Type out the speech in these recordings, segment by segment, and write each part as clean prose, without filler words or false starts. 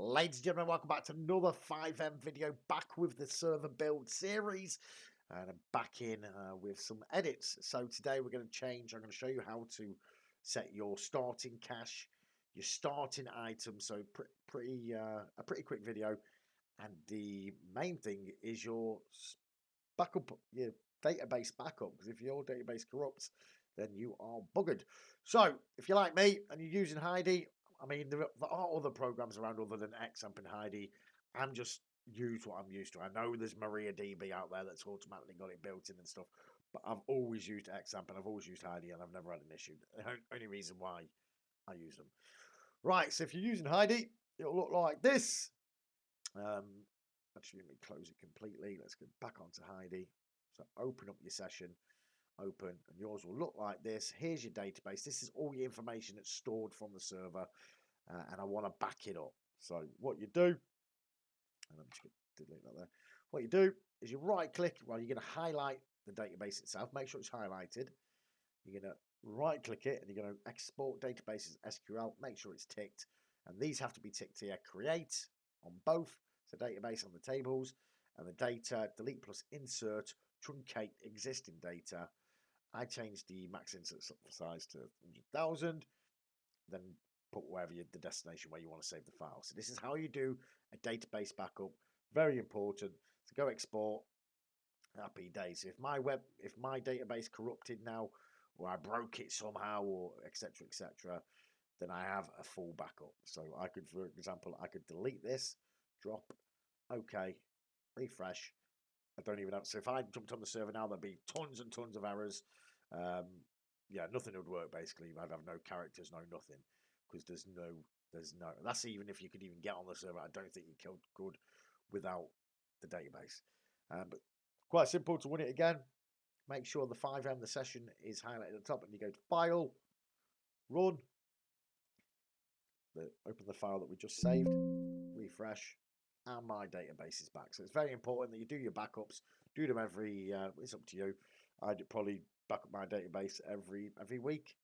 Ladies and gentlemen, welcome back to another FiveM video, back with the server build series, and I'm back in with some edits. So today we're going to change, I'm going to show you how to set your starting cash, your starting items, so a pretty quick video, and the main thing is your backup, your database backup, because if your database corrupts, then you are buggered. So if you're like me and you're using Heidi, I mean, there are other programs around other than XAMPP and Heidi. I'm just use what I'm used to. I know there's MariaDB out there that's automatically got it built in and stuff, but I've always used XAMPP and I've always used Heidi and I've never had an issue. The only reason why I use them. Right, so if you're using Heidi, it'll look like this. Actually, let me close it completely. Let's go back onto Heidi. So open up your session, open, and yours will look like this. Here's your database. This is all your information that's stored from the server, and I want to back it up. So what you do, and I'm just going to delete that there. What you do is you right click. Well, you're going to highlight the database itself. Make sure it's highlighted. You're going to right click it, and you're going to export databases SQL. Make sure it's ticked, and these have to be ticked here. Create on both. So database on the tables, and the data, delete plus insert, truncate existing data. I changed the max insert size to 100,000, then put wherever the destination where you want to save the file. So this is how you do a database backup. Very important. So go export. Happy days. If my database corrupted now, or I broke it somehow, or etc., then I have a full backup. So I could, for example, I could delete this, drop, OK, refresh. I don't even have. So if I jumped on the server now, there'd be tons and tons of errors. Yeah, nothing would work basically. I'd have no characters, no nothing, because there's no. That's even if you could even get on the server. I don't think you could without the database. But quite simple to win it again. Make sure the FiveM, the session, is highlighted at the top, and you go to File, Run. Open the file that we just saved, refresh, and my database is back. So it's very important that you do your backups. Do them every. It's up to you. I'd probably back up my database every week,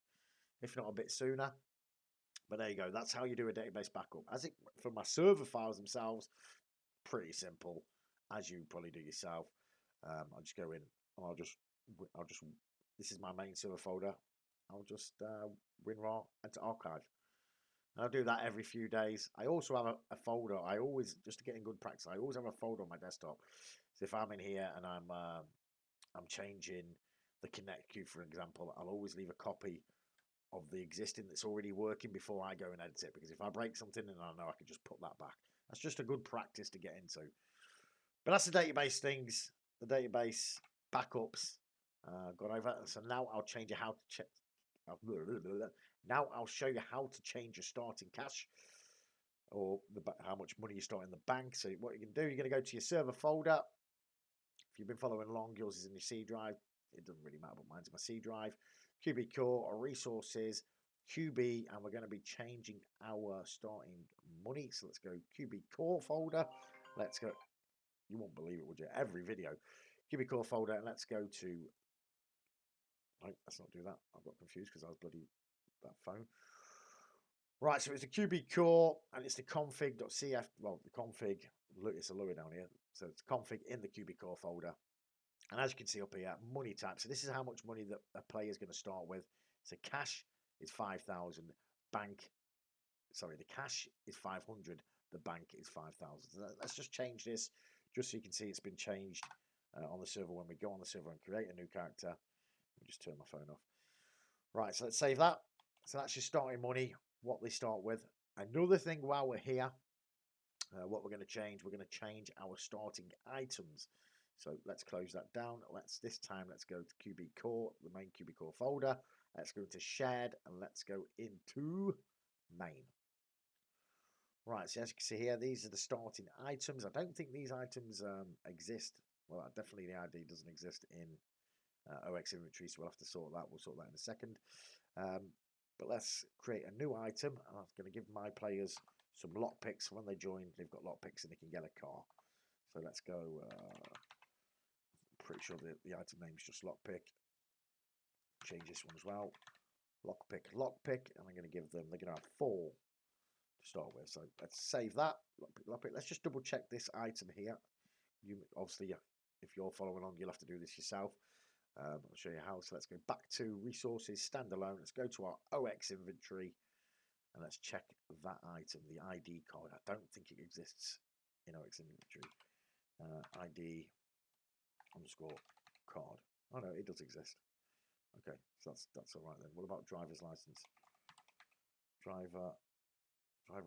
if not a bit sooner. But there you go. That's how you do a database backup. As it for my server files themselves, pretty simple, as you probably do yourself. I'll just go in. And I'll just. This is my main server folder. I'll just WinRAR and to archive. And I'll do that every few days. I also have a folder. I always, just to get in good practice, I always have a folder on my desktop. So if I'm in here and I'm changing the connect queue, for example, I'll always leave a copy of the existing that's already working before I go and edit it. Because if I break something, then I know I can just put that back. That's just a good practice to get into. But that's the database things, the database backups. Gone over. So now I'll change how to check. Now I'll show you how to change your starting cash, or how much money you start in the bank. So what you can do, you're going to go to your server folder. If you've been following along, yours is in your C drive. It doesn't really matter, but mine's in my C drive. QB Core or resources, QB, and we're going to be changing our starting money. So let's go QB Core folder. Let's go. You won't believe it, would you? Every video. QB Core folder, and let's go to. No, let's not do that. I got confused because I was bloody that phone. Right, so it's the QB Core and it's the config.cf. Well, the config, look, it's a lower down here. So it's config in the QB Core folder. And as you can see up here, money type. So this is how much money that a player is going to start with. So cash is 5,000. Bank, sorry, the cash is 500. The bank is 5,000. So let's just change this just so you can see it's been changed on the server when we go on the server and create a new character. Let me just turn my phone off. Right, so let's save that. So that's your starting money, what they start with. Another thing while we're here, what we're going to change our starting items. So let's close that down. This time let's go to QB Core, the main QB Core folder. Let's go into shared and let's go into main. Right, so as you can see here, these are the starting items. I don't think these items exist. Well, definitely the ID doesn't exist in OX inventory, so we'll have to sort that. We'll sort that in a second. But let's create a new item. And I'm going to give my players some lockpicks. When they join, they've got lockpicks and they can get a car. So let's go. Pretty sure the item name is just lockpick. Change this one as well. Lockpick. And I'm going to give them, they're going to have 4 to start with. So let's save that. Let's just double check this item here. You obviously, if you're following along, you'll have to do this yourself. I'll show you how. So let's go back to resources, standalone. Let's go to our OX inventory and let's check that item, the ID card. I don't think it exists in OX inventory. ID underscore card. Oh no, it does exist. Okay, so that's all right then. What about driver's license? Driver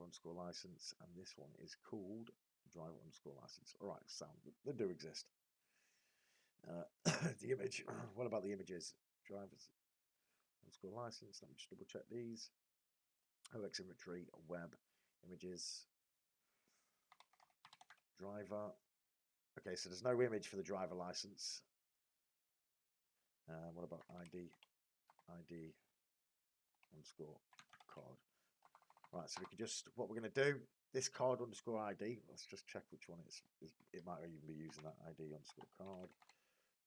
underscore license, and this one is called driver underscore license. All right, so they do exist. The image. What about the images? Driver's underscore license. Let me just double check these. OX inventory, web images, driver. Okay, so there's no image for the driver license. What about ID? ID underscore card. Right, so we can just, what we're going to do, this card underscore ID, let's just check which one it is. It might even be using that ID underscore card.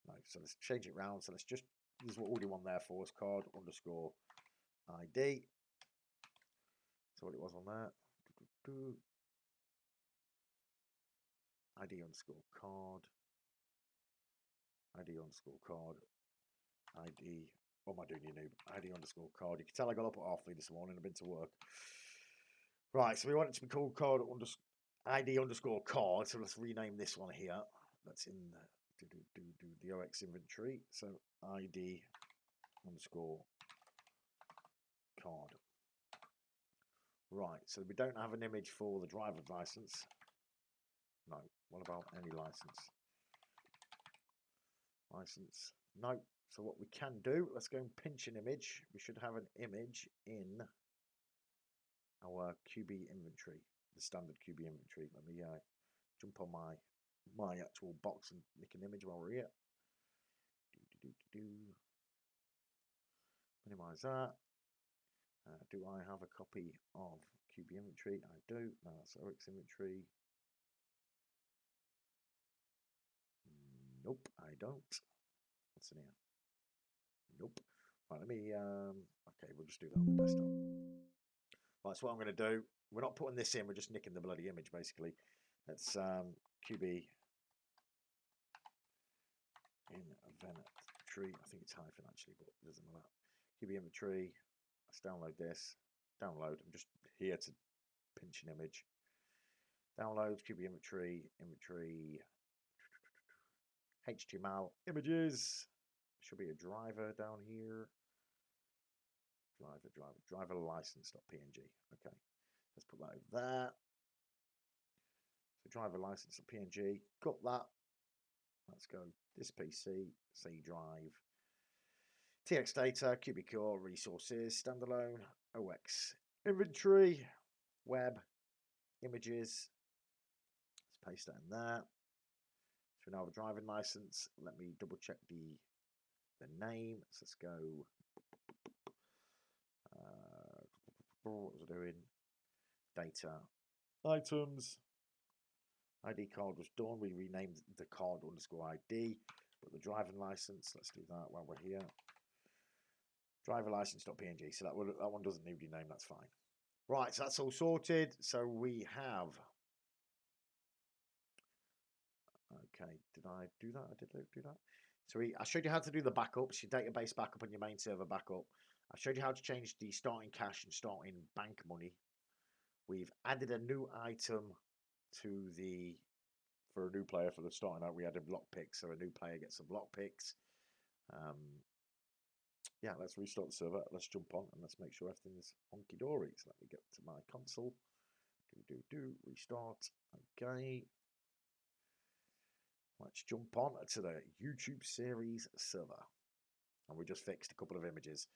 No, so let's change it round. So let's just, this is what all we want there for us, card underscore ID. So what it was on that. ID underscore card. ID underscore card. ID. What am I doing, you noob? ID underscore card. You can tell I got up at 3:30 this morning. I've been to work. Right, so we want it to be called card ID underscore card. So let's rename this one here. That's in the OX inventory. So ID underscore card. Right, so we don't have an image for the driver's license. No. What about any license? License. No. So what we can do, let's go and pinch an image. We should have an image in our QB inventory, the standard QB inventory. Let me jump on my actual box and nick an image while we're here. Minimize that. Do I have a copy of QB inventory? I do. No, that's OX inventory. Nope, I don't. What's in here? Nope. Right, let me. Okay, we'll just do that on the desktop. Right, so what I'm going to do, we're not putting this in, we're just nicking the bloody image basically. Let's QB inventory. I think it's hyphen actually, but it doesn't matter. QB inventory. Let's download this. Download. I'm just here to pinch an image. Download QB inventory. Inventory. HTML images. Should be a driver down here. Driver license.png. Okay, let's put that over there. So driver license.png. Got that. Let's go this PC. C drive. TX data. QB core resources. Standalone. OX inventory. Web images. Let's paste that in there. So we now have a driving license. Let me double check the name. So let's go. What was I doing? Data. Items. ID card was done. We renamed the card underscore ID. But the driving license, let's do that while we're here. Driver license.png. So that one doesn't need to be named. That's fine. Right, so that's all sorted. So we have. Okay, did I do that? I did do that. So I showed you how to do the backups, your database backup and your main server backup. I showed you how to change the starting cash and starting bank money. We've added a new item for a new player for the starting out. We added lockpicks, so a new player gets some lockpicks. Yeah, let's restart the server. Let's jump on and let's make sure everything's honky dory. So let me get to my console. Restart. Okay. Let's jump on to the YouTube series server. And we just fixed a couple of images.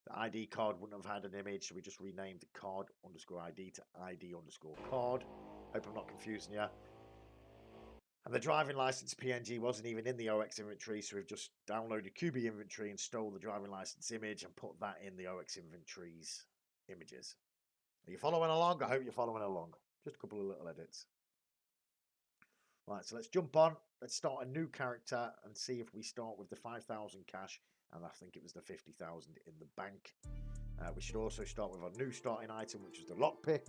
The ID card wouldn't have had an image, so we just renamed the card underscore ID to ID underscore card. Hope I'm not confusing you. And the driving license PNG wasn't even in the OX inventory, so we've just downloaded QB inventory and stole the driving license image and put that in the OX inventory's images. Are you following along? I hope you're following along. Just a couple of little edits. Right, so let's jump on. Let's start a new character and see if we start with the 5,000 cash. And I think it was the 50,000 in the bank. We should also start with our new starting item, which is the lockpick.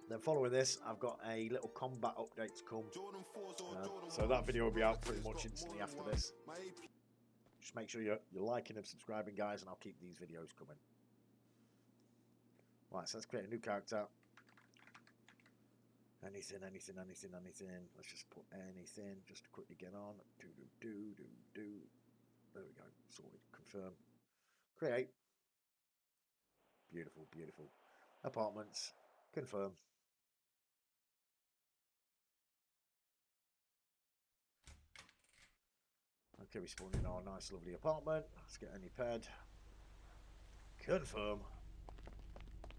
Then following this, I've got a little combat update to come. So that video will be out pretty much instantly after this. Just make sure you're liking and subscribing, guys, and I'll keep these videos coming. Right, so let's create a new character. Anything. Let's just put anything just to quickly get on. Do. There we go. Sorted. Confirm. Create. Beautiful. Apartments. Confirm. Okay, we spawn in our nice lovely apartment. Let's get any ped. Confirm.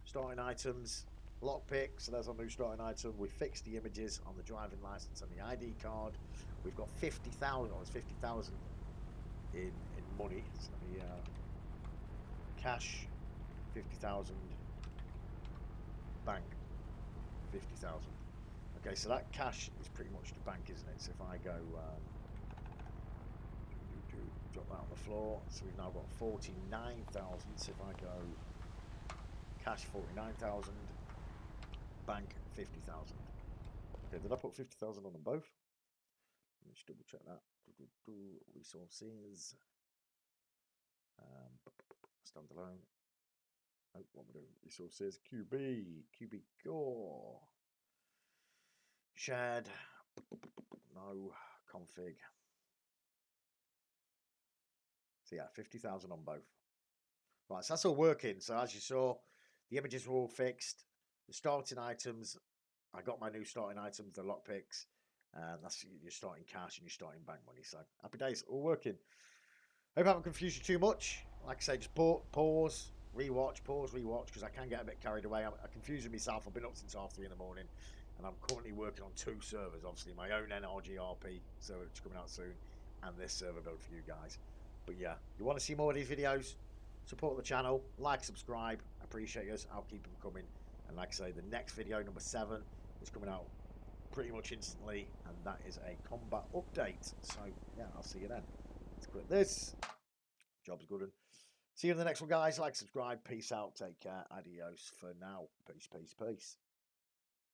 Starting items. Lockpick. So there's our new starting item. We fixed the images on the driving license and the ID card. We've got 50,000. Oh, it's 50,000 in money. So the cash 50,000. Bank 50,000. Okay, so that cash is pretty much the bank, isn't it? So if I go drop that on the floor, so we've now got 49,000. So if I go cash 49,000, bank 50,000. Okay, did I put 50,000 on them both? Let me just double check that. Resources. Standalone. Oh, what am I doing? Resources. QB Core. Shared. No. Config. So yeah, 50,000 on both. Right, so that's all working. So as you saw, the images were all fixed. The starting items, I got my new starting items, the lockpicks. That's your starting cash and your starting bank money. So happy days, all working. Hope I haven't confused you too much. Like I say, just pause, rewatch, because I can get a bit carried away. I'm confusing myself. I've been up since 3:30 in the morning, and I'm currently working on 2 servers. Obviously, my own NRGRP server, which is coming out soon, and this server build for you guys. But yeah, you want to see more of these videos, support the channel, like, subscribe. I appreciate you. I'll keep them coming. And like I say, the next video, number 7, is coming out pretty much instantly, and that is a combat update. So yeah, I'll see you then. Let's quit this. Job's good. And see you in the next one, guys. Like, subscribe. Peace out. Take care. Adios for now. Peace.